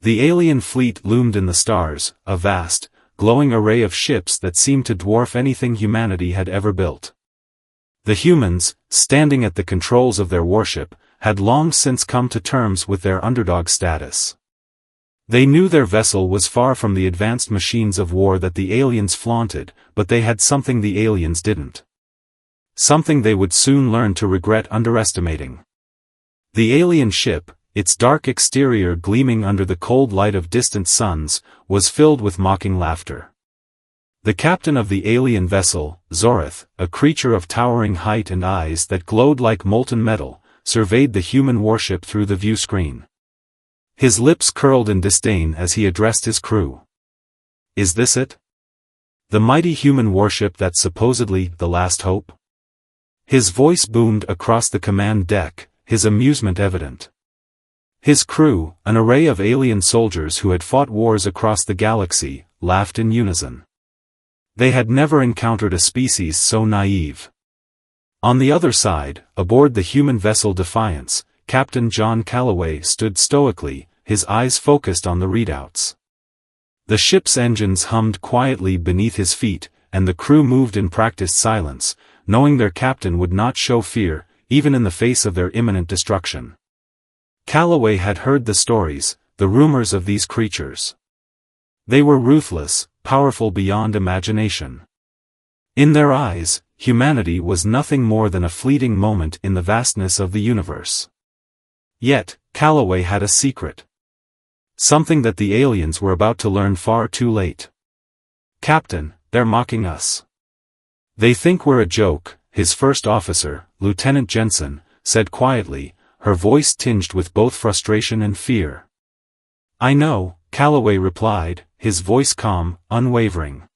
The alien fleet loomed in the stars, a vast, glowing array of ships that seemed to dwarf anything humanity had ever built. The humans, standing at the controls of their warship, had long since come to terms with their underdog status. They knew their vessel was far from the advanced machines of war that the aliens flaunted, but they had something the aliens didn't. Something they would soon learn to regret underestimating. The alien ship, its dark exterior gleaming under the cold light of distant suns, was filled with mocking laughter. The captain of the alien vessel, Zorith, a creature of towering height and eyes that glowed like molten metal, surveyed the human warship through the view screen. His lips curled in disdain as he addressed his crew. Is this it? The mighty human warship that's supposedly the last hope? His voice boomed across the command deck, his amusement evident. His crew, an array of alien soldiers who had fought wars across the galaxy, laughed in unison. They had never encountered a species so naive. On the other side, aboard the human vessel Defiance, Captain John Calloway stood stoically, his eyes focused on the readouts. The ship's engines hummed quietly beneath his feet, and the crew moved in practiced silence, knowing their captain would not show fear, even in the face of their imminent destruction. Calloway had heard the stories, the rumors of these creatures. They were ruthless, powerful beyond imagination. In their eyes, humanity was nothing more than a fleeting moment in the vastness of the universe. Yet, Calloway had a secret. Something that the aliens were about to learn far too late. Captain, they're mocking us. They think we're a joke, his first officer, Lieutenant Jensen, said quietly, her voice tinged with both frustration and fear. I know, Calloway replied, his voice calm, unwavering.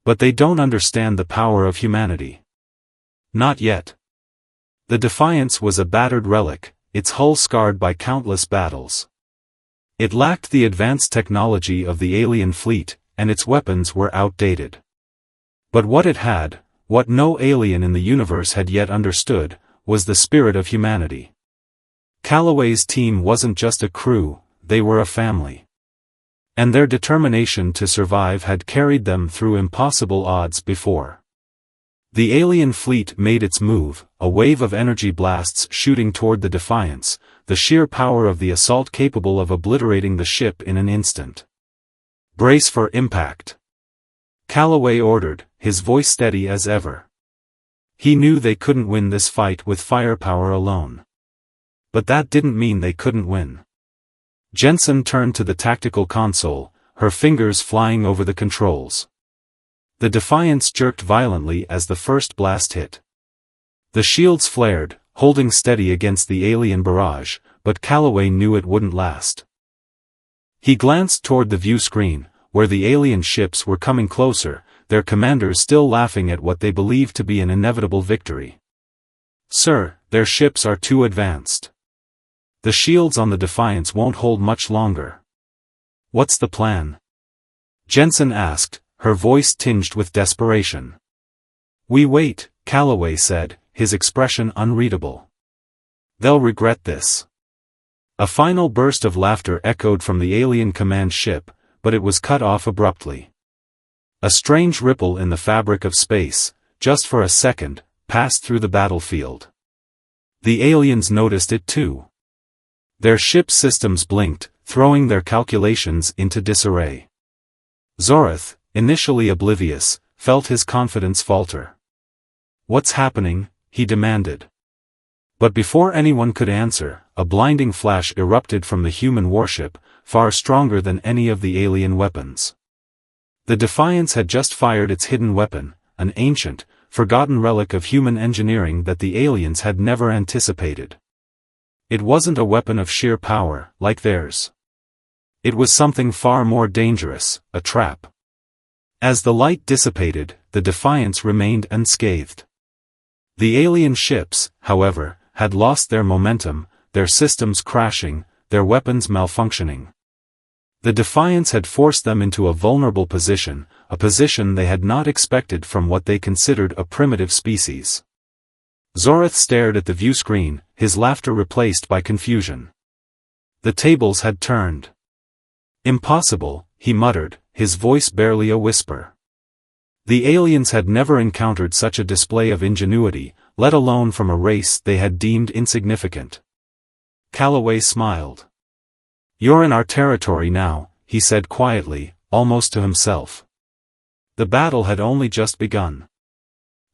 But they don't understand the power of humanity. Not yet. The Defiance was a battered relic, its hull scarred by countless battles. It lacked the advanced technology of the alien fleet, and its weapons were outdated. But what it had, what no alien in the universe had yet understood, was the spirit of humanity. Calloway's team wasn't just a crew, they were a family. And their determination to survive had carried them through impossible odds before. The alien fleet made its move, a wave of energy blasts shooting toward the Defiance, the sheer power of the assault capable of obliterating the ship in an instant. Brace for impact. Calloway ordered, his voice steady as ever. He knew they couldn't win this fight with firepower alone. But that didn't mean they couldn't win. Jensen turned to the tactical console, her fingers flying over the controls. The Defiance jerked violently as the first blast hit. The shields flared, holding steady against the alien barrage, but Calloway knew it wouldn't last. He glanced toward the view screen, where the alien ships were coming closer, their commanders still laughing at what they believed to be an inevitable victory. Sir, their ships are too advanced. The shields on the Defiance won't hold much longer. What's the plan? Jensen asked, her voice tinged with desperation. We wait, Calloway said, his expression unreadable. They'll regret this. A final burst of laughter echoed from the alien command ship, but it was cut off abruptly. A strange ripple in the fabric of space, just for a second, passed through the battlefield. The aliens noticed it too. Their ship systems blinked, throwing their calculations into disarray. Zorith, initially oblivious, felt his confidence falter. What's happening? He demanded. But before anyone could answer, a blinding flash erupted from the human warship, far stronger than any of the alien weapons. The Defiance had just fired its hidden weapon, an ancient, forgotten relic of human engineering that the aliens had never anticipated. It wasn't a weapon of sheer power, like theirs. It was something far more dangerous, a trap. As the light dissipated, the Defiance remained unscathed. The alien ships, however, had lost their momentum, their systems crashing, their weapons malfunctioning. The Defiance had forced them into a vulnerable position, a position they had not expected from what they considered a primitive species. Zorith stared at the view screen, his laughter replaced by confusion. The tables had turned. Impossible, he muttered, his voice barely a whisper. The aliens had never encountered such a display of ingenuity, let alone from a race they had deemed insignificant. Calloway smiled. "You're in our territory now," he said quietly, almost to himself. The battle had only just begun.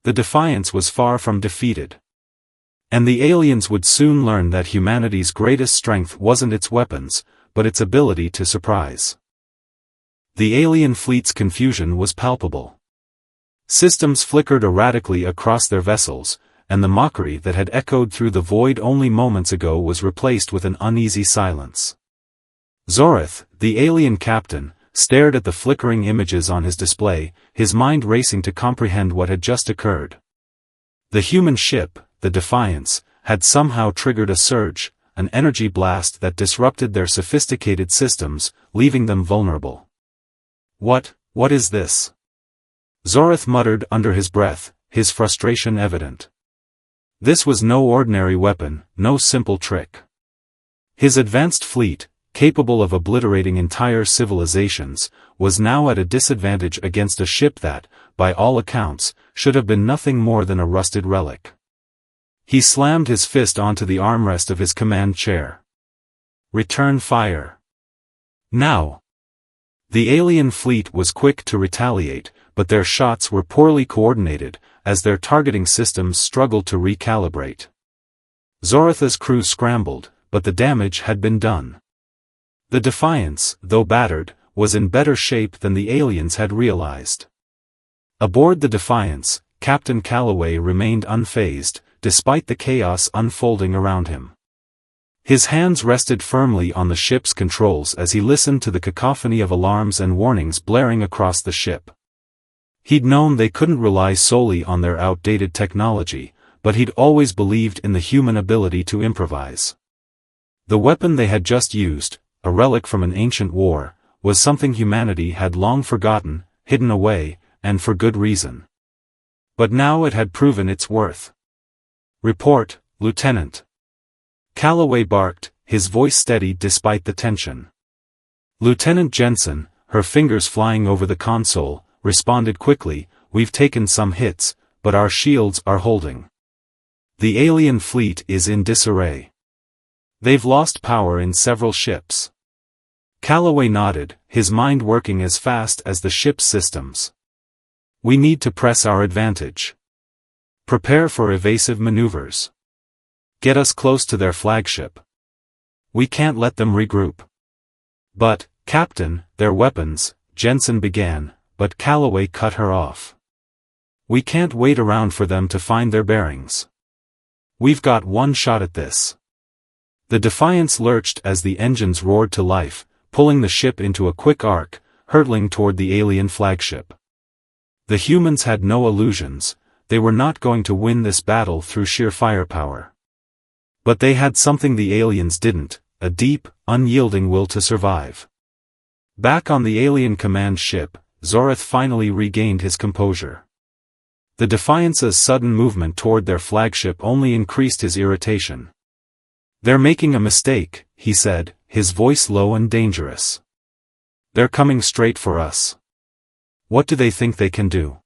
The Defiance was far from defeated. And the aliens would soon learn that humanity's greatest strength wasn't its weapons, but its ability to surprise. The alien fleet's confusion was palpable. Systems flickered erratically across their vessels, and the mockery that had echoed through the void only moments ago was replaced with an uneasy silence. Zorith, the alien captain, stared at the flickering images on his display, his mind racing to comprehend what had just occurred. The human ship, the Defiance, had somehow triggered a surge, an energy blast that disrupted their sophisticated systems, leaving them vulnerable. What is this?" Zorith muttered under his breath, his frustration evident. This was no ordinary weapon, no simple trick. His advanced fleet, capable of obliterating entire civilizations, was now at a disadvantage against a ship that, by all accounts, should have been nothing more than a rusted relic. He slammed his fist onto the armrest of his command chair. "Return fire. Now!" The alien fleet was quick to retaliate, but their shots were poorly coordinated, as their targeting systems struggled to recalibrate. Zorith's crew scrambled, but the damage had been done. The Defiance, though battered, was in better shape than the aliens had realized. Aboard the Defiance, Captain Calloway remained unfazed, despite the chaos unfolding around him. His hands rested firmly on the ship's controls as he listened to the cacophony of alarms and warnings blaring across the ship. He'd known they couldn't rely solely on their outdated technology, but he'd always believed in the human ability to improvise. The weapon they had just used, a relic from an ancient war, was something humanity had long forgotten, hidden away, and for good reason. But now it had proven its worth. "Report, Lieutenant." Calloway barked, his voice steady despite the tension. Lieutenant Jensen, her fingers flying over the console, responded quickly, "We've taken some hits, but our shields are holding. The alien fleet is in disarray. They've lost power in several ships." Calloway nodded, his mind working as fast as the ship's systems. "We need to press our advantage. Prepare for evasive maneuvers. Get us close to their flagship. We can't let them regroup." "But, Captain, their weapons," Jensen began, but Calloway cut her off. "We can't wait around for them to find their bearings. We've got one shot at this." The Defiance lurched as the engines roared to life, pulling the ship into a quick arc, hurtling toward the alien flagship. The humans had no illusions, they were not going to win this battle through sheer firepower. But they had something the aliens didn't, a deep, unyielding will to survive. Back on the alien command ship, Zorith finally regained his composure. The Defiance's sudden movement toward their flagship only increased his irritation. "They're making a mistake," he said, his voice low and dangerous. "They're coming straight for us. What do they think they can do?"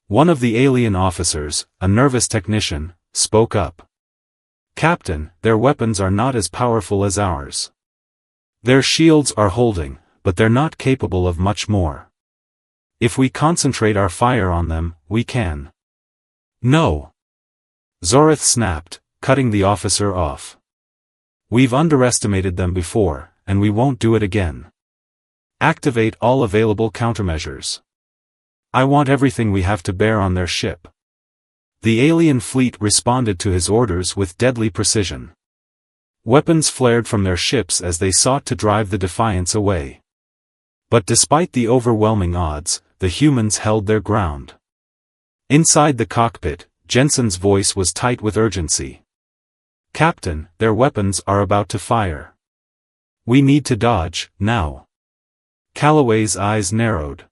One of the alien officers, a nervous technician, spoke up. "Captain, their weapons are not as powerful as ours. Their shields are holding, but they're not capable of much more. If we concentrate our fire on them, we can." "No!" Zorith snapped, cutting the officer off. "We've underestimated them before, and we won't do it again. Activate all available countermeasures. I want everything we have to bear on their ship." The alien fleet responded to his orders with deadly precision. Weapons flared from their ships as they sought to drive the Defiance away. But despite the overwhelming odds, the humans held their ground. Inside the cockpit, Jensen's voice was tight with urgency. "Captain, their weapons are about to fire. We need to dodge, now." Calloway's eyes narrowed.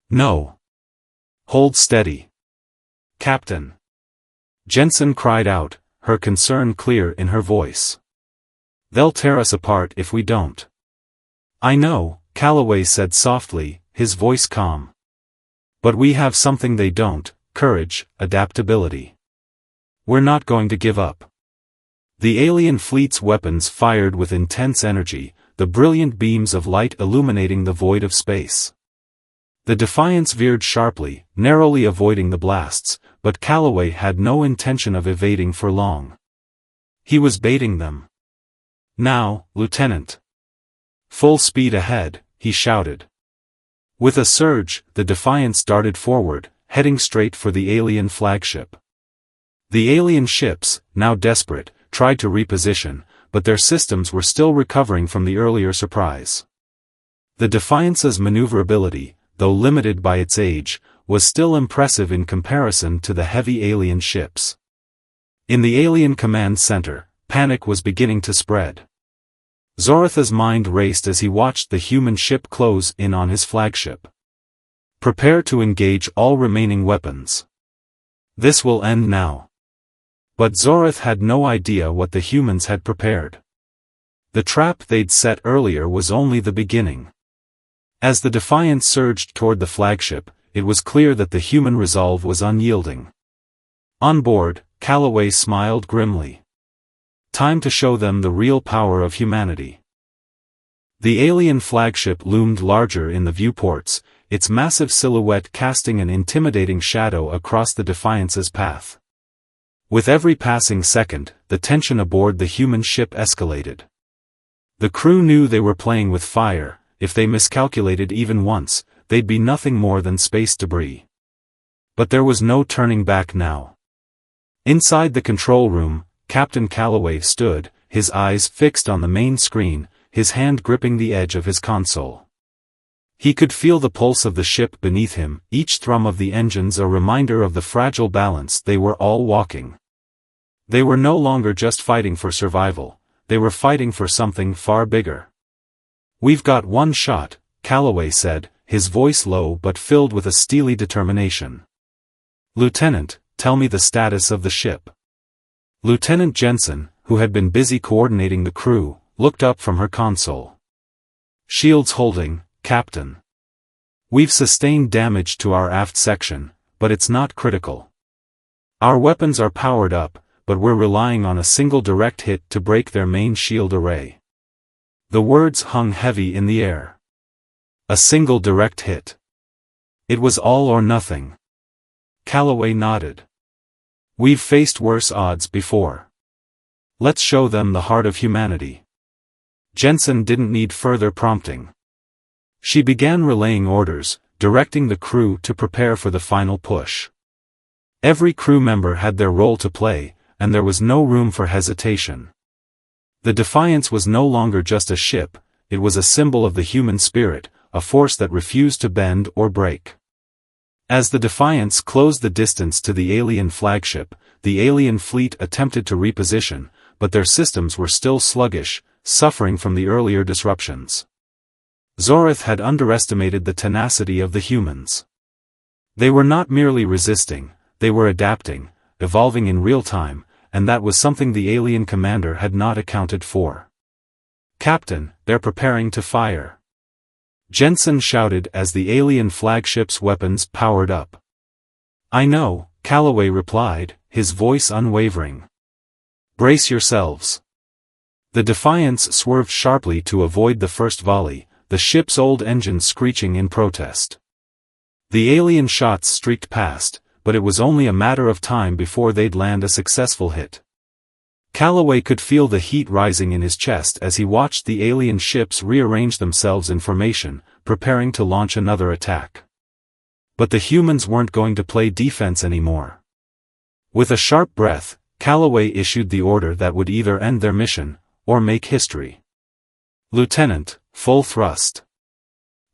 "No. Hold steady. Captain." Jensen cried out, her concern clear in her voice. "They'll tear us apart if we don't." "I know," Calloway said softly, his voice calm. "But we have something they don't: courage, adaptability. We're not going to give up." The alien fleet's weapons fired with intense energy, the brilliant beams of light illuminating the void of space. The Defiance veered sharply, narrowly avoiding the blasts, but Calloway had no intention of evading for long. He was baiting them. "Now, Lieutenant." "Full speed ahead," he shouted. With a surge, the Defiance darted forward, heading straight for the alien flagship. The alien ships, now desperate, tried to reposition, but their systems were still recovering from the earlier surprise. The Defiance's maneuverability, though limited by its age, was still impressive in comparison to the heavy alien ships. In the alien command center, panic was beginning to spread. Zoratha's mind raced as he watched the human ship close in on his flagship. "Prepare to engage all remaining weapons. This will end now." But Zorath had no idea what the humans had prepared. The trap they'd set earlier was only the beginning. As the Defiance surged toward the flagship, it was clear that the human resolve was unyielding. On board, Calloway smiled grimly. Time to show them the real power of humanity. The alien flagship loomed larger in the viewports, its massive silhouette casting an intimidating shadow across the Defiance's path. With every passing second, the tension aboard the human ship escalated. The crew knew they were playing with fire. If they miscalculated even once, they'd be nothing more than space debris. But there was no turning back now. Inside the control room, Captain Calloway stood, his eyes fixed on the main screen, his hand gripping the edge of his console. He could feel the pulse of the ship beneath him, each thrum of the engines a reminder of the fragile balance they were all walking. They were no longer just fighting for survival, they were fighting for something far bigger. "We've got one shot," Calloway said, his voice low but filled with a steely determination. "Lieutenant, tell me the status of the ship." Lieutenant Jensen, who had been busy coordinating the crew, looked up from her console. "Shields holding, Captain. We've sustained damage to our aft section, but it's not critical. Our weapons are powered up, but we're relying on a single direct hit to break their main shield array." The words hung heavy in the air. A single direct hit. It was all or nothing. Calloway nodded. "We've faced worse odds before. Let's show them the heart of humanity." Jensen didn't need further prompting. She began relaying orders, directing the crew to prepare for the final push. Every crew member had their role to play, and there was no room for hesitation. The Defiance was no longer just a ship, it was a symbol of the human spirit, a force that refused to bend or break. As the Defiance closed the distance to the alien flagship, the alien fleet attempted to reposition, but their systems were still sluggish, suffering from the earlier disruptions. Zorath had underestimated the tenacity of the humans. They were not merely resisting, they were adapting, evolving in real time, and that was something the alien commander had not accounted for. "Captain, they're preparing to fire," Jensen shouted as the alien flagship's weapons powered up. "I know," Calloway replied, his voice unwavering. "Brace yourselves." The Defiance swerved sharply to avoid the first volley, the ship's old engines screeching in protest. The alien shots streaked past, but it was only a matter of time before they'd land a successful hit. Calloway could feel the heat rising in his chest as he watched the alien ships rearrange themselves in formation, preparing to launch another attack. But the humans weren't going to play defense anymore. With a sharp breath, Calloway issued the order that would either end their mission, or make history. "Lieutenant, full thrust.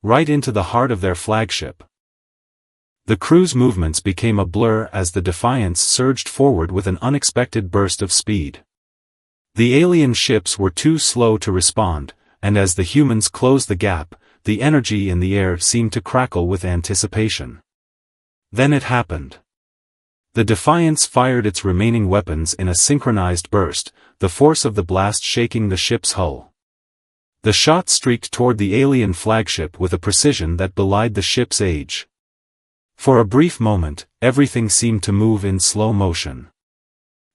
Right into the heart of their flagship." The crew's movements became a blur as the Defiance surged forward with an unexpected burst of speed. The alien ships were too slow to respond, and as the humans closed the gap, the energy in the air seemed to crackle with anticipation. Then it happened. The Defiance fired its remaining weapons in a synchronized burst, the force of the blast shaking the ship's hull. The shot streaked toward the alien flagship with a precision that belied the ship's age. For a brief moment, everything seemed to move in slow motion.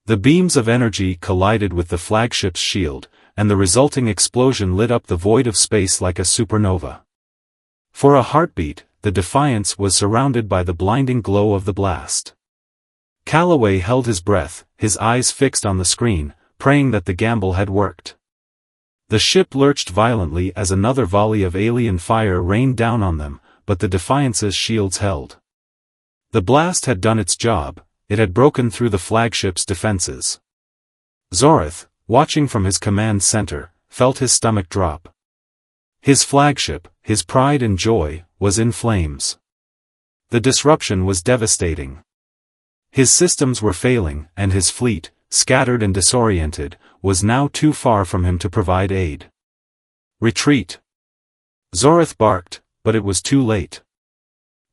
The beams of energy collided with the flagship's shield, and the resulting explosion lit up the void of space like a supernova. For a heartbeat, the Defiance was surrounded by the blinding glow of the blast. Calloway held his breath, his eyes fixed on the screen, praying that the gamble had worked. The ship lurched violently as another volley of alien fire rained down on them, but the Defiance's shields held. The blast had done its job, it had broken through the flagship's defenses. Zorath, watching from his command center, felt his stomach drop. His flagship, his pride and joy, was in flames. The disruption was devastating. His systems were failing, and his fleet, scattered and disoriented, was now too far from him to provide aid. Retreat! Zorath barked, but it was too late.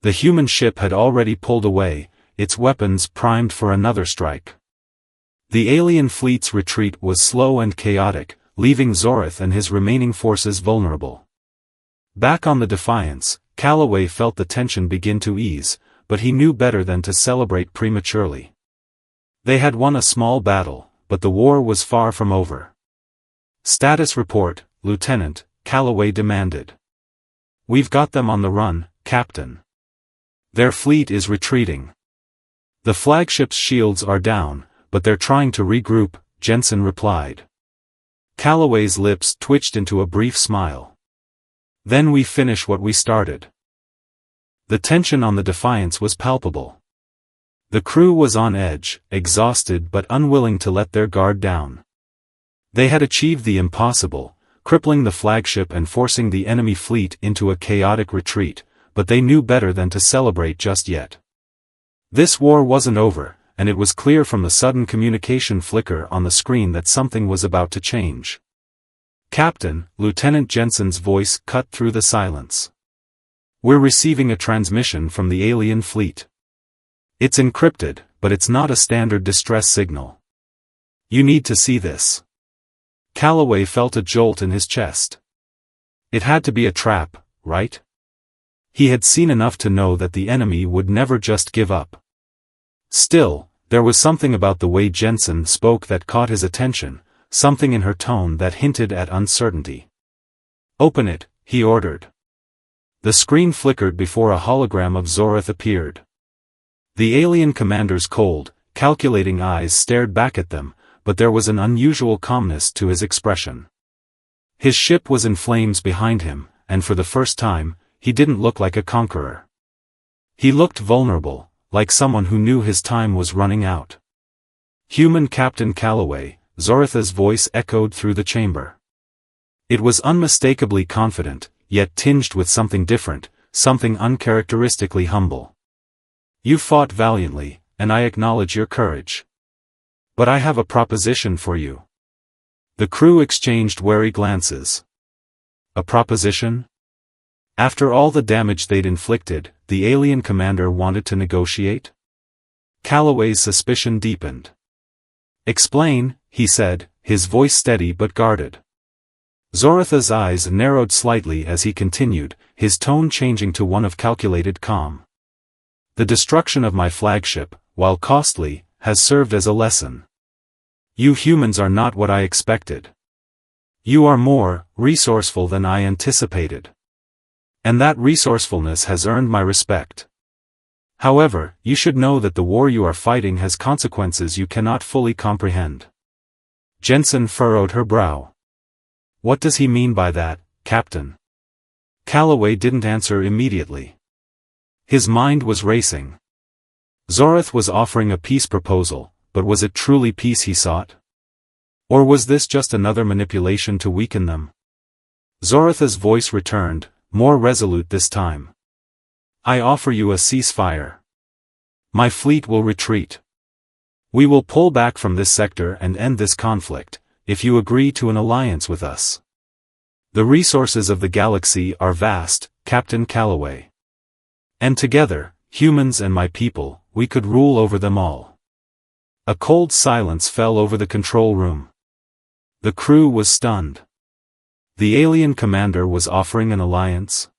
The human ship had already pulled away, its weapons primed for another strike. The alien fleet's retreat was slow and chaotic, leaving Zorath and his remaining forces vulnerable. Back on the Defiance, Calloway felt the tension begin to ease, but he knew better than to celebrate prematurely. They had won a small battle, but the war was far from over. "Status report, Lieutenant," Calloway demanded. "We've got them on the run, Captain. Their fleet is retreating. The flagship's shields are down, but they're trying to regroup," Jensen replied. Calloway's lips twitched into a brief smile. "Then we finish what we started." The tension on the Defiance was palpable. The crew was on edge, exhausted but unwilling to let their guard down. They had achieved the impossible, crippling the flagship and forcing the enemy fleet into a chaotic retreat, but they knew better than to celebrate just yet. This war wasn't over, and it was clear from the sudden communication flicker on the screen that something was about to change. "Captain," Lieutenant Jensen's voice cut through the silence. "We're receiving a transmission from the alien fleet. It's encrypted, but it's not a standard distress signal. You need to see this." Calloway felt a jolt in his chest. It had to be a trap, right? He had seen enough to know that the enemy would never just give up. Still, there was something about the way Jensen spoke that caught his attention, something in her tone that hinted at uncertainty. "Open it," he ordered. The screen flickered before a hologram of Zorath appeared. The alien commander's cold, calculating eyes stared back at them, but there was an unusual calmness to his expression. His ship was in flames behind him, and for the first time, he didn't look like a conqueror. He looked vulnerable, like someone who knew his time was running out. "Human Captain Calloway," Zorath's voice echoed through the chamber. It was unmistakably confident, yet tinged with something different, something uncharacteristically humble. "You fought valiantly, and I acknowledge your courage. But I have a proposition for you." The crew exchanged wary glances. A proposition? After all the damage they'd inflicted, the alien commander wanted to negotiate? Calloway's suspicion deepened. "Explain," he said, his voice steady but guarded. Zorath's eyes narrowed slightly as he continued, his tone changing to one of calculated calm. "The destruction of my flagship, while costly, has served as a lesson. You humans are not what I expected. You are more resourceful than I anticipated. And that resourcefulness has earned my respect. However, you should know that the war you are fighting has consequences you cannot fully comprehend." Jensen furrowed her brow. "What does he mean by that, Captain?" Calloway didn't answer immediately. His mind was racing. Zorath was offering a peace proposal, but was it truly peace he sought? Or was this just another manipulation to weaken them? Zorath's voice returned, more resolute this time. "I offer you a ceasefire. My fleet will retreat. We will pull back from this sector and end this conflict, if you agree to an alliance with us. The resources of the galaxy are vast, Captain Calloway. And together, humans and my people, we could rule over them all." A cold silence fell over the control room. The crew was stunned. The alien commander was offering an alliance?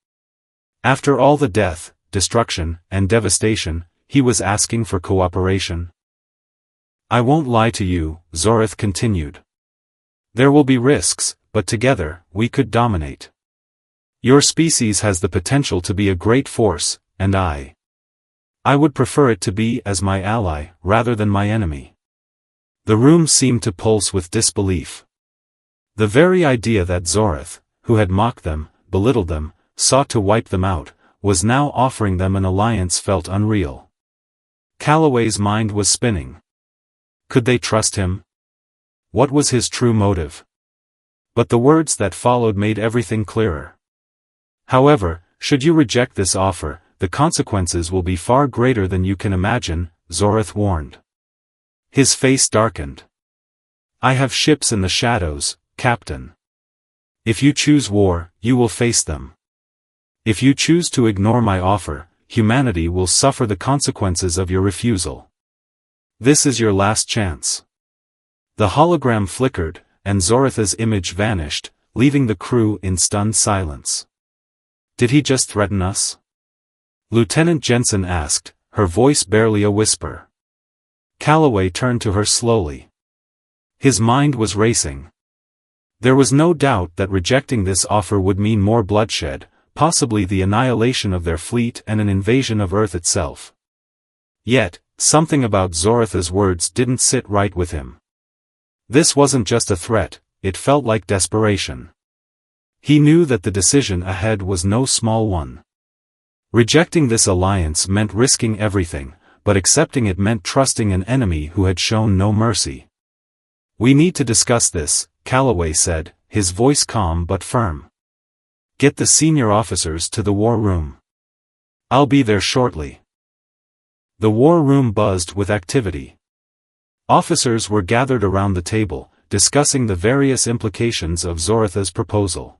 After all the death, destruction, and devastation, he was asking for cooperation. I won't lie to you, Zorith continued. There will be risks, but together, we could dominate. Your species has the potential to be a great force, and I would prefer it to be as my ally, rather than my enemy. The room seemed to pulse with disbelief. The very idea that Zorith, who had mocked them, belittled them, sought to wipe them out, was now offering them an alliance felt unreal. Calloway's mind was spinning. Could they trust him? What was his true motive? But the words that followed made everything clearer. However, should you reject this offer, the consequences will be far greater than you can imagine, Zorith warned. His face darkened. I have ships in the shadows, Captain. If you choose war, you will face them. If you choose to ignore my offer, humanity will suffer the consequences of your refusal. This is your last chance. The hologram flickered, and Zorith's image vanished, leaving the crew in stunned silence. Did he just threaten us? Lieutenant Jensen asked, her voice barely a whisper. Calloway turned to her slowly. His mind was racing. There was no doubt that rejecting this offer would mean more bloodshed, possibly the annihilation of their fleet and an invasion of Earth itself. Yet, something about Zorith's words didn't sit right with him. This wasn't just a threat, it felt like desperation. He knew that the decision ahead was no small one. Rejecting this alliance meant risking everything, but accepting it meant trusting an enemy who had shown no mercy. We need to discuss this, Calloway said, his voice calm but firm. Get the senior officers to the war room. I'll be there shortly. The war room buzzed with activity. Officers were gathered around the table, discussing the various implications of Zorith's proposal.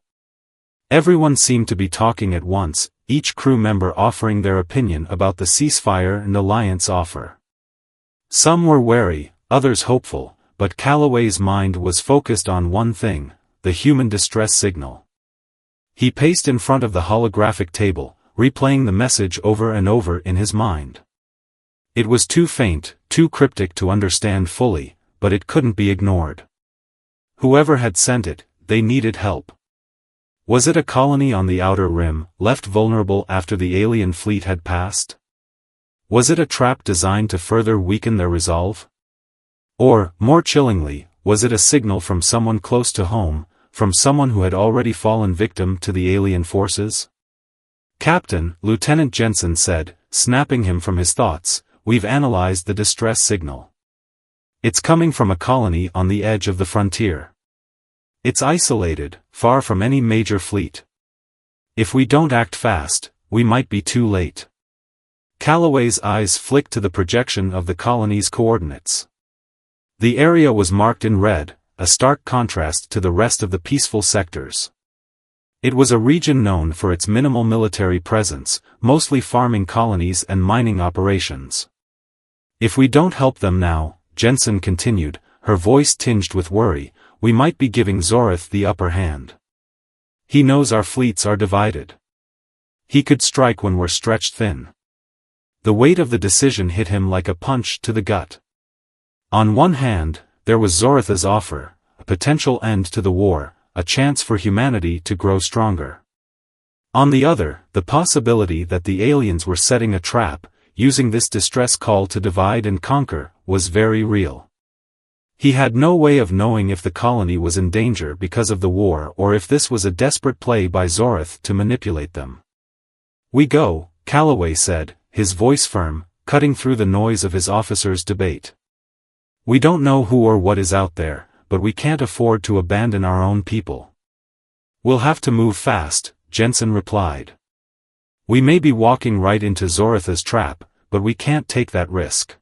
Everyone seemed to be talking at once, each crew member offering their opinion about the ceasefire and alliance offer. Some were wary, others hopeful, but Calloway's mind was focused on one thing, the human distress signal. He paced in front of the holographic table, replaying the message over and over in his mind. It was too faint, too cryptic to understand fully, but it couldn't be ignored. Whoever had sent it, they needed help. Was it a colony on the outer rim, left vulnerable after the alien fleet had passed? Was it a trap designed to further weaken their resolve? Or, more chillingly, was it a signal from someone close to home, from someone who had already fallen victim to the alien forces? Captain, Lieutenant Jensen said, snapping him from his thoughts, we've analyzed the distress signal. It's coming from a colony on the edge of the frontier. It's isolated, far from any major fleet. If we don't act fast, we might be too late. Calloway's eyes flicked to the projection of the colony's coordinates. The area was marked in red, a stark contrast to the rest of the peaceful sectors. It was a region known for its minimal military presence, mostly farming colonies and mining operations. If we don't help them now, Jensen continued, her voice tinged with worry, we might be giving Zorith the upper hand. He knows our fleets are divided. He could strike when we're stretched thin. The weight of the decision hit him like a punch to the gut. On one hand, there was Zorith's offer, a potential end to the war, a chance for humanity to grow stronger. On the other, the possibility that the aliens were setting a trap, using this distress call to divide and conquer, was very real. He had no way of knowing if the colony was in danger because of the war or if this was a desperate play by Zorith to manipulate them. We go, Calloway said, his voice firm, cutting through the noise of his officers' debate. We don't know who or what is out there, but we can't afford to abandon our own people. We'll have to move fast, Jensen replied. We may be walking right into Zorith's trap, but we can't take that risk.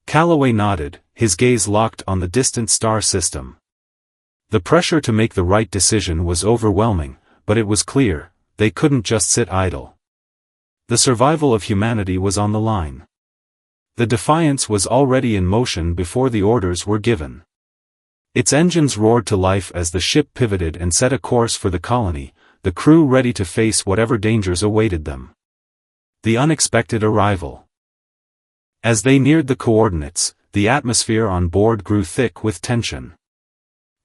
Calloway nodded, his gaze locked on the distant star system. The pressure to make the right decision was overwhelming, but it was clear, they couldn't just sit idle. The survival of humanity was on the line. The Defiance was already in motion before the orders were given. Its engines roared to life as the ship pivoted and set a course for the colony, the crew ready to face whatever dangers awaited them. The unexpected arrival. As they neared the coordinates, the atmosphere on board grew thick with tension.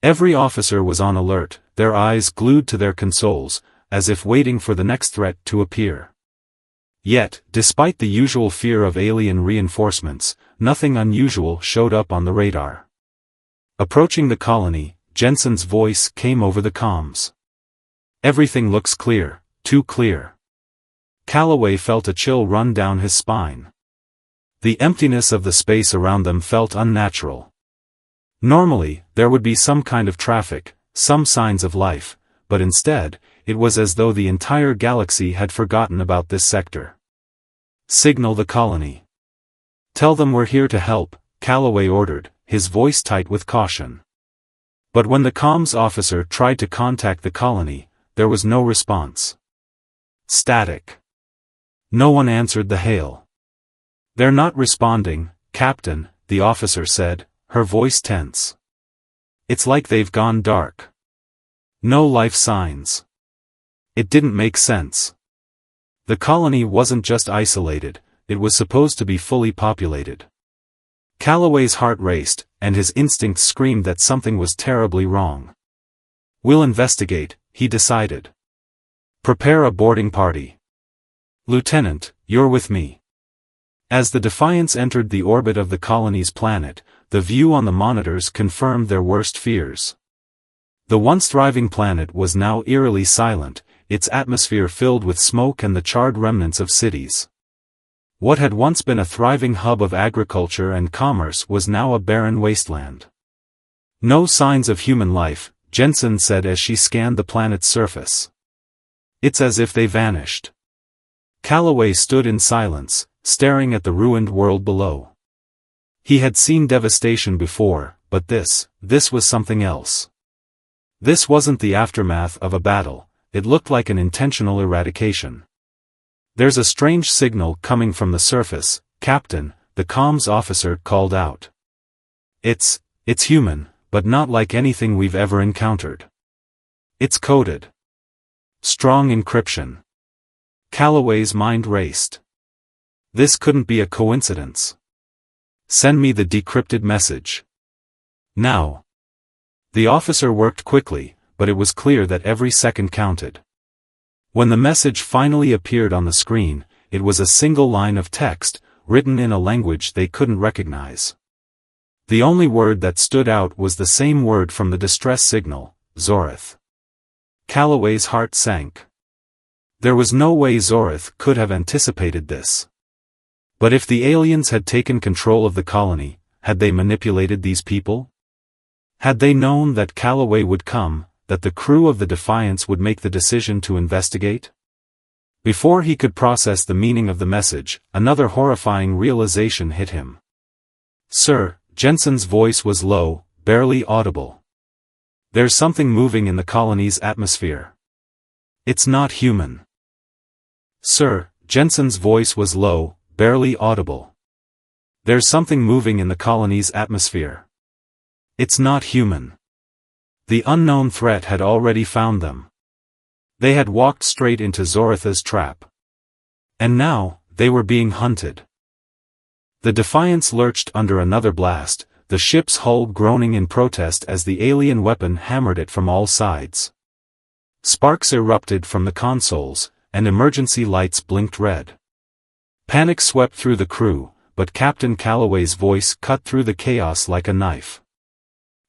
Every officer was on alert, their eyes glued to their consoles, as if waiting for the next threat to appear. Yet, despite the usual fear of alien reinforcements, nothing unusual showed up on the radar. Approaching the colony, Jensen's voice came over the comms. "Everything looks clear, too clear." Calloway felt a chill run down his spine. The emptiness of the space around them felt unnatural. Normally, there would be some kind of traffic, some signs of life, but instead, it was as though the entire galaxy had forgotten about this sector. "Signal the colony. Tell them we're here to help," Calloway ordered, his voice tight with caution. But when the comms officer tried to contact the colony, there was no response. Static. No one answered the hail. "They're not responding, Captain," the officer said, her voice tense. "It's like they've gone dark. No life signs." It didn't make sense. The colony wasn't just isolated, it was supposed to be fully populated. Calloway's heart raced, and his instincts screamed that something was terribly wrong. "We'll investigate," he decided. "Prepare a boarding party. Lieutenant, you're with me." As the Defiance entered the orbit of the colony's planet, the view on the monitors confirmed their worst fears. The once thriving planet was now eerily silent, its atmosphere filled with smoke and the charred remnants of cities. What had once been a thriving hub of agriculture and commerce was now a barren wasteland. "No signs of human life," Jensen said as she scanned the planet's surface. "It's as if they vanished." Calloway stood in silence, staring at the ruined world below. He had seen devastation before, but this was something else. This wasn't the aftermath of a battle, it looked like an intentional eradication. "There's a strange signal coming from the surface, Captain," the comms officer called out. It's human, but not like anything we've ever encountered. It's coded. Strong encryption." Calloway's mind raced. This couldn't be a coincidence. "Send me the decrypted message. Now." The officer worked quickly, but it was clear that every second counted. When the message finally appeared on the screen, it was a single line of text, written in a language they couldn't recognize. The only word that stood out was the same word from the distress signal, Zorith. Calloway's heart sank. There was no way Zorith could have anticipated this. But if the aliens had taken control of the colony, had they manipulated these people? Had they known that Calloway would come, that the crew of the Defiance would make the decision to investigate? Before he could process the meaning of the message, another horrifying realization hit him. "Sir," Jensen's voice was low, barely audible. "There's something moving in the colony's atmosphere. It's not human." "Sir," Jensen's voice was low, barely audible. "There's something moving in the colony's atmosphere. It's not human." The unknown threat had already found them. They had walked straight into Zoritha's trap. And now, they were being hunted. The Defiance lurched under another blast, the ship's hull groaning in protest as the alien weapon hammered it from all sides. Sparks erupted from the consoles, and emergency lights blinked red. Panic swept through the crew, but Captain Calloway's voice cut through the chaos like a knife.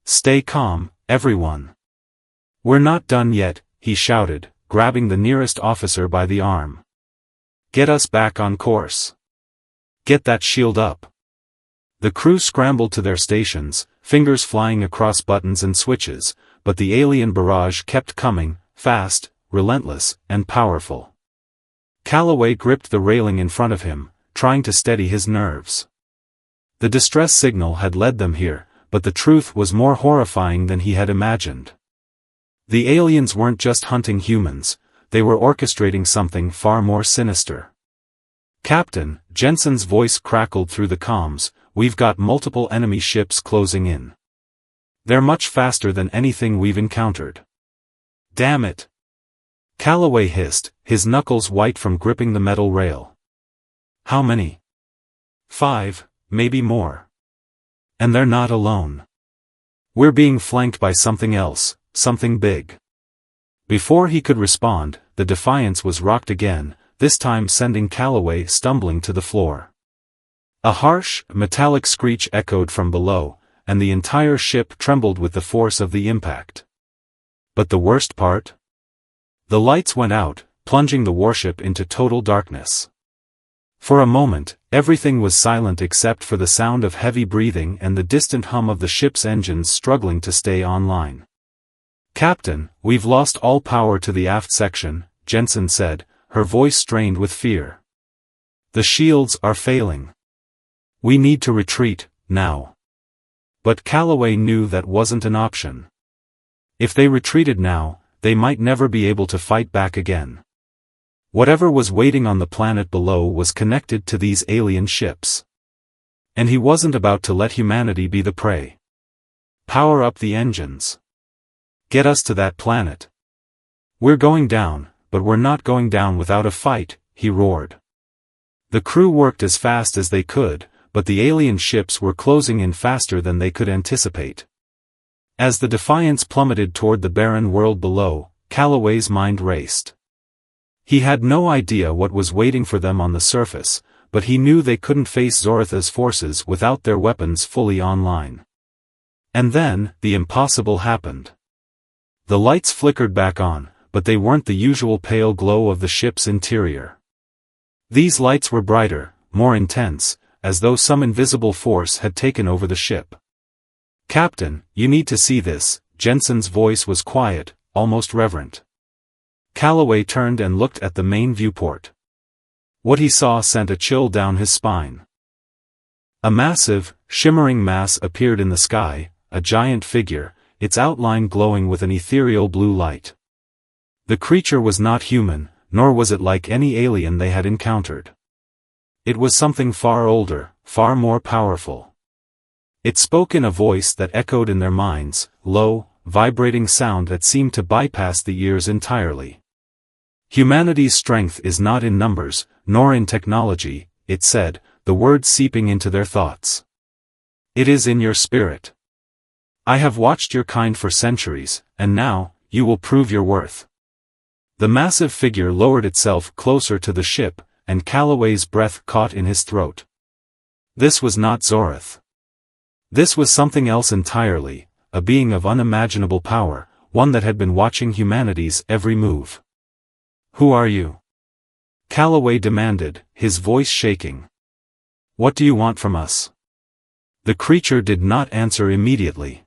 "Stay calm, everyone. We're not done yet," he shouted, grabbing the nearest officer by the arm. "Get us back on course. Get that shield up." The crew scrambled to their stations, fingers flying across buttons and switches, but the alien barrage kept coming, fast, relentless, and powerful. Calloway gripped the railing in front of him, trying to steady his nerves. The distress signal had led them here, but the truth was more horrifying than he had imagined. The aliens weren't just hunting humans, they were orchestrating something far more sinister. "Captain," Jensen's voice crackled through the comms, "we've got multiple enemy ships closing in." They're much faster than anything we've encountered. Damn it! Calloway hissed, his knuckles white from gripping the metal rail. How many? 5, maybe more. And they're not alone. We're being flanked by something else, something big. Before he could respond, the Defiance was rocked again, this time sending Calloway stumbling to the floor. A harsh, metallic screech echoed from below, and the entire ship trembled with the force of the impact. But the worst part? The lights went out, plunging the warship into total darkness. For a moment, everything was silent except for the sound of heavy breathing and the distant hum of the ship's engines struggling to stay online. "Captain, we've lost all power to the aft section," Jensen said, her voice strained with fear. "The shields are failing. We need to retreat, now." But Calloway knew that wasn't an option. If they retreated now, they might never be able to fight back again. Whatever was waiting on the planet below was connected to these alien ships. And he wasn't about to let humanity be the prey. "Power up the engines. Get us to that planet. We're going down, but we're not going down without a fight," he roared. The crew worked as fast as they could, but the alien ships were closing in faster than they could anticipate. As the Defiance plummeted toward the barren world below, Calloway's mind raced. He had no idea what was waiting for them on the surface, but he knew they couldn't face Zoratha's forces without their weapons fully online. And then, the impossible happened. The lights flickered back on, but they weren't the usual pale glow of the ship's interior. These lights were brighter, more intense, as though some invisible force had taken over the ship. "Captain, you need to see this," Jensen's voice was quiet, almost reverent. Calloway turned and looked at the main viewport. What he saw sent a chill down his spine. A massive, shimmering mass appeared in the sky, a giant figure, its outline glowing with an ethereal blue light. The creature was not human, nor was it like any alien they had encountered. It was something far older, far more powerful. It spoke in a voice that echoed in their minds, low, vibrating sound that seemed to bypass the ears entirely. "Humanity's strength is not in numbers, nor in technology," it said, the words seeping into their thoughts. "It is in your spirit. I have watched your kind for centuries, and now, you will prove your worth." The massive figure lowered itself closer to the ship, and Calloway's breath caught in his throat. This was not Zorath. This was something else entirely, a being of unimaginable power, one that had been watching humanity's every move. "Who are you?" Calloway demanded, his voice shaking. "What do you want from us?" The creature did not answer immediately.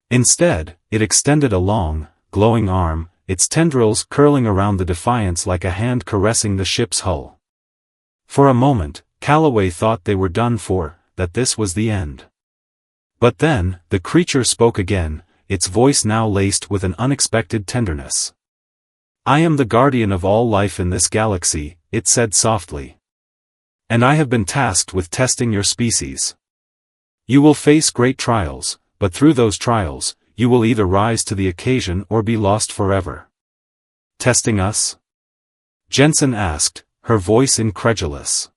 Instead, it extended a long, glowing arm, its tendrils curling around the Defiance like a hand caressing the ship's hull. For a moment, Calloway thought they were done for, that this was the end. But then, the creature spoke again, its voice now laced with an unexpected tenderness. "I am the guardian of all life in this galaxy," it said softly. "And I have been tasked with testing your species. You will face great trials, but through those trials, you will either rise to the occasion or be lost forever." "Testing us?" Jensen asked, her voice incredulous.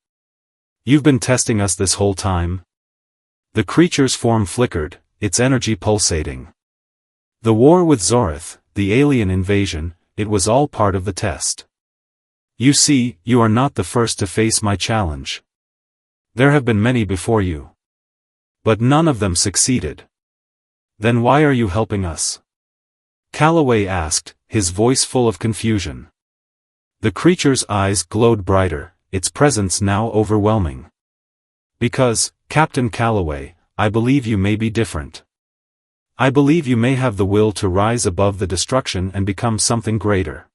"You've been testing us this whole time?" The creature's form flickered, its energy pulsating. The war with Zorath, the alien invasion, it was all part of the test. "You see, you are not the first to face my challenge. There have been many before you. But none of them succeeded. Then why are you helping us?" Calloway asked, his voice full of confusion. The creature's eyes glowed brighter, its presence now overwhelming. "Because, Captain Calloway, I believe you may be different. I believe you may have the will to rise above the destruction and become something greater.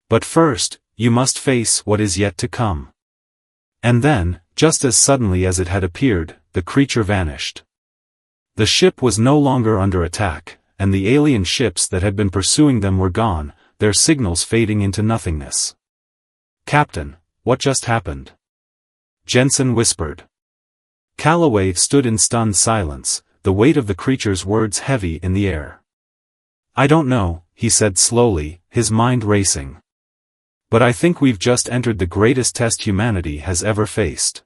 But first, you must face what is yet to come." And then, just as suddenly as it had appeared, the creature vanished. The ship was no longer under attack, and the alien ships that had been pursuing them were gone, their signals fading into nothingness. "Captain, what just happened?" Jensen whispered. Calloway stood in stunned silence, the weight of the creature's words heavy in the air. "I don't know," he said slowly, his mind racing. "But I think we've just entered the greatest test humanity has ever faced."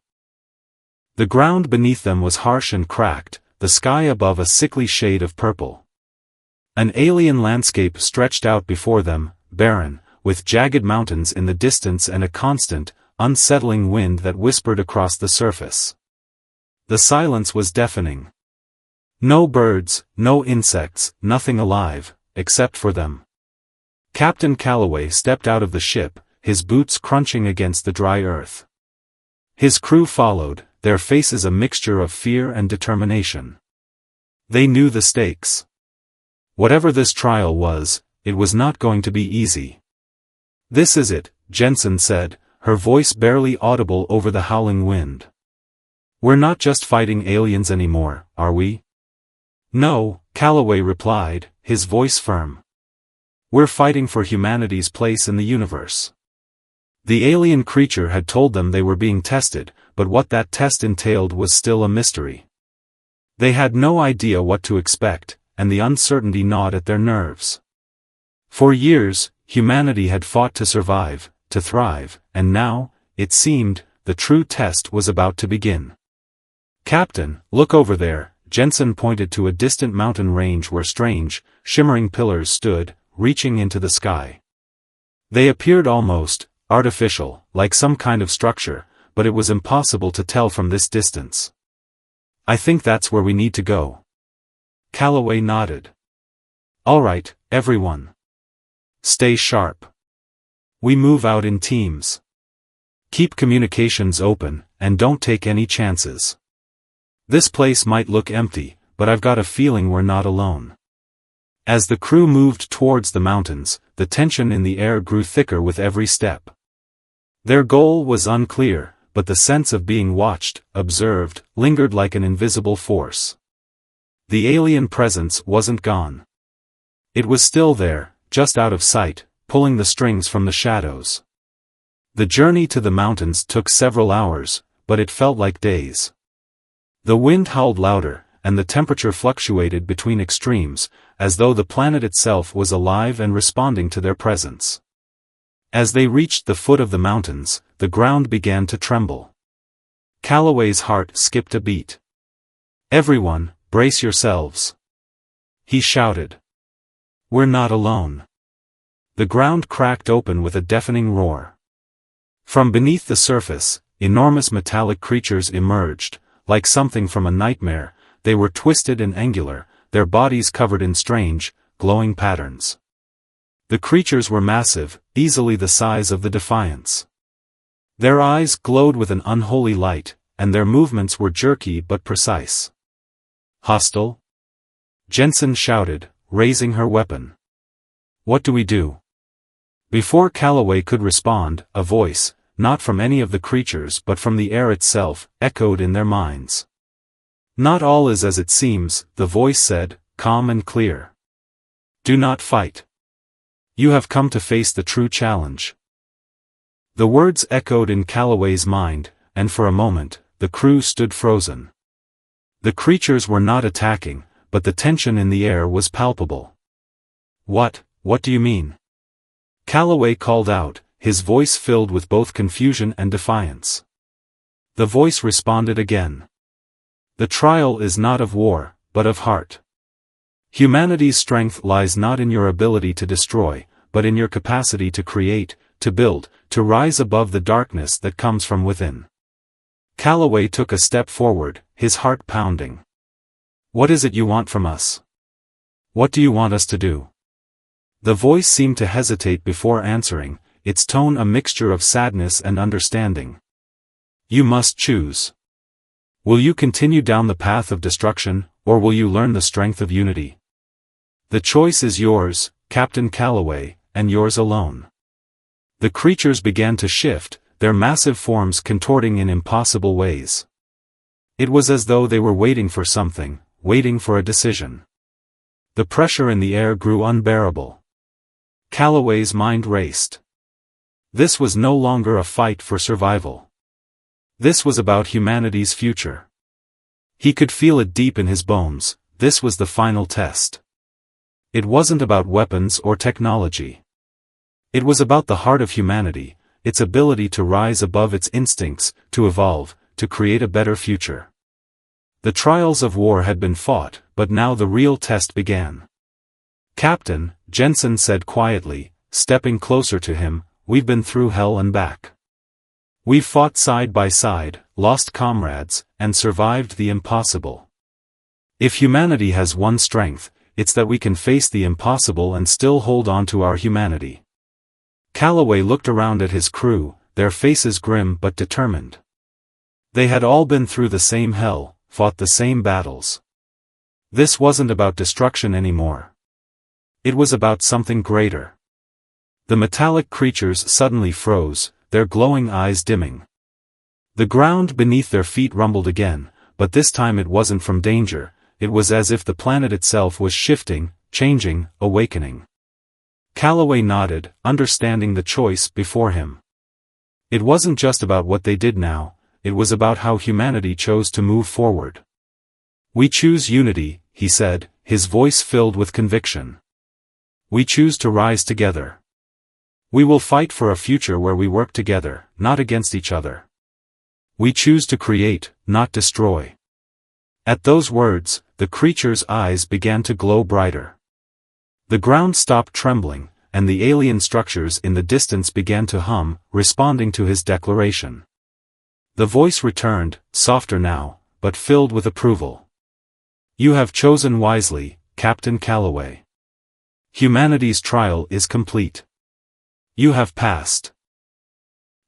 The ground beneath them was harsh and cracked, the sky above a sickly shade of purple. An alien landscape stretched out before them, barren, with jagged mountains in the distance and a constant, unsettling wind that whispered across the surface. The silence was deafening. No birds, no insects, nothing alive, except for them. Captain Calloway stepped out of the ship, his boots crunching against the dry earth. His crew followed, their faces a mixture of fear and determination. They knew the stakes. Whatever this trial was, it was not going to be easy. "This is it," Jensen said, her voice barely audible over the howling wind. "We're not just fighting aliens anymore, are we?" "No," Calloway replied, his voice firm. "We're fighting for humanity's place in the universe." The alien creature had told them they were being tested, but what that test entailed was still a mystery. They had no idea what to expect, and the uncertainty gnawed at their nerves. For years, humanity had fought to survive, to thrive, and now, it seemed, the true test was about to begin. "Captain, look over there," Jensen pointed to a distant mountain range where strange, shimmering pillars stood, reaching into the sky. They appeared almost artificial, like some kind of structure, but it was impossible to tell from this distance. "I think that's where we need to go." Calloway nodded. "All right, everyone. Stay sharp. We move out in teams. Keep communications open, and don't take any chances. This place might look empty, but I've got a feeling we're not alone." As the crew moved towards the mountains, the tension in the air grew thicker with every step. Their goal was unclear, but the sense of being watched, observed, lingered like an invisible force. The alien presence wasn't gone. It was still there, just out of sight, pulling the strings from the shadows. The journey to the mountains took several hours, but it felt like days. The wind howled louder, and the temperature fluctuated between extremes, as though the planet itself was alive and responding to their presence. As they reached the foot of the mountains, the ground began to tremble. Calloway's heart skipped a beat. "Everyone, brace yourselves," he shouted. "We're not alone." The ground cracked open with a deafening roar. From beneath the surface, enormous metallic creatures emerged, like something from a nightmare. They were twisted and angular, their bodies covered in strange, glowing patterns. The creatures were massive, easily the size of the Defiance. Their eyes glowed with an unholy light, and their movements were jerky but precise. "Hostile?" Jensen shouted, raising her weapon. "What do we do?" Before Calloway could respond, a voice, not from any of the creatures but from the air itself, echoed in their minds. "Not all is as it seems," the voice said, calm and clear. "Do not fight. You have come to face the true challenge." The words echoed in Calloway's mind, and for a moment, the crew stood frozen. The creatures were not attacking, but the tension in the air was palpable. What do you mean?" Calloway called out, his voice filled with both confusion and defiance. The voice responded again. "The trial is not of war, but of heart. Humanity's strength lies not in your ability to destroy, but in your capacity to create, to build, to rise above the darkness that comes from within." Calloway took a step forward, his heart pounding. "What is it you want from us? What do you want us to do?" The voice seemed to hesitate before answering, its tone a mixture of sadness and understanding. "You must choose. Will you continue down the path of destruction, or will you learn the strength of unity? The choice is yours, Captain Calloway, and yours alone." The creatures began to shift, their massive forms contorting in impossible ways. It was as though they were waiting for something, waiting for a decision. The pressure in the air grew unbearable. Calloway's mind raced. This was no longer a fight for survival. This was about humanity's future. He could feel it deep in his bones. This was the final test. It wasn't about weapons or technology. It was about the heart of humanity, its ability to rise above its instincts, to evolve, to create a better future. The trials of war had been fought, but now the real test began. "Captain," Jensen said quietly, stepping closer to him, "we've been through hell and back. We've fought side by side, lost comrades, and survived the impossible. If humanity has one strength, it's that we can face the impossible and still hold on to our humanity." Calloway looked around at his crew, their faces grim but determined. They had all been through the same hell, fought the same battles. This wasn't about destruction anymore. It was about something greater. The metallic creatures suddenly froze, their glowing eyes dimming. The ground beneath their feet rumbled again, but this time it wasn't from danger. It was as if the planet itself was shifting, changing, awakening. Calloway nodded, understanding the choice before him. It wasn't just about what they did now, it was about how humanity chose to move forward. "We choose unity," he said, his voice filled with conviction. "We choose to rise together. We will fight for a future where we work together, not against each other. We choose to create, not destroy." At those words, the creature's eyes began to glow brighter. The ground stopped trembling, and the alien structures in the distance began to hum, responding to his declaration. The voice returned, softer now, but filled with approval. "You have chosen wisely, Captain Calloway. Humanity's trial is complete. You have passed."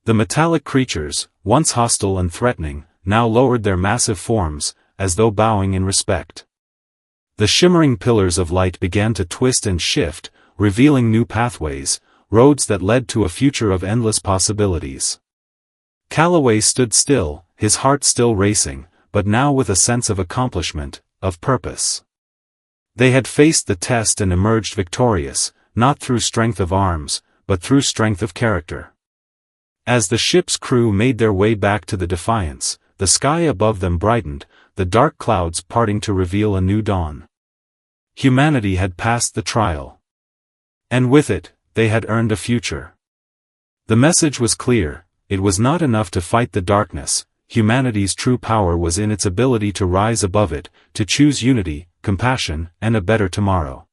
The metallic creatures, once hostile and threatening, now lowered their massive forms, as though bowing in respect. The shimmering pillars of light began to twist and shift, revealing new pathways, roads that led to a future of endless possibilities. Calloway stood still, his heart still racing, but now with a sense of accomplishment, of purpose. They had faced the test and emerged victorious, not through strength of arms, but through strength of character. As the ship's crew made their way back to the Defiance, the sky above them brightened, the dark clouds parting to reveal a new dawn. Humanity had passed the trial. And with it, they had earned a future. The message was clear: it was not enough to fight the darkness, humanity's true power was in its ability to rise above it, to choose unity, compassion, and a better tomorrow.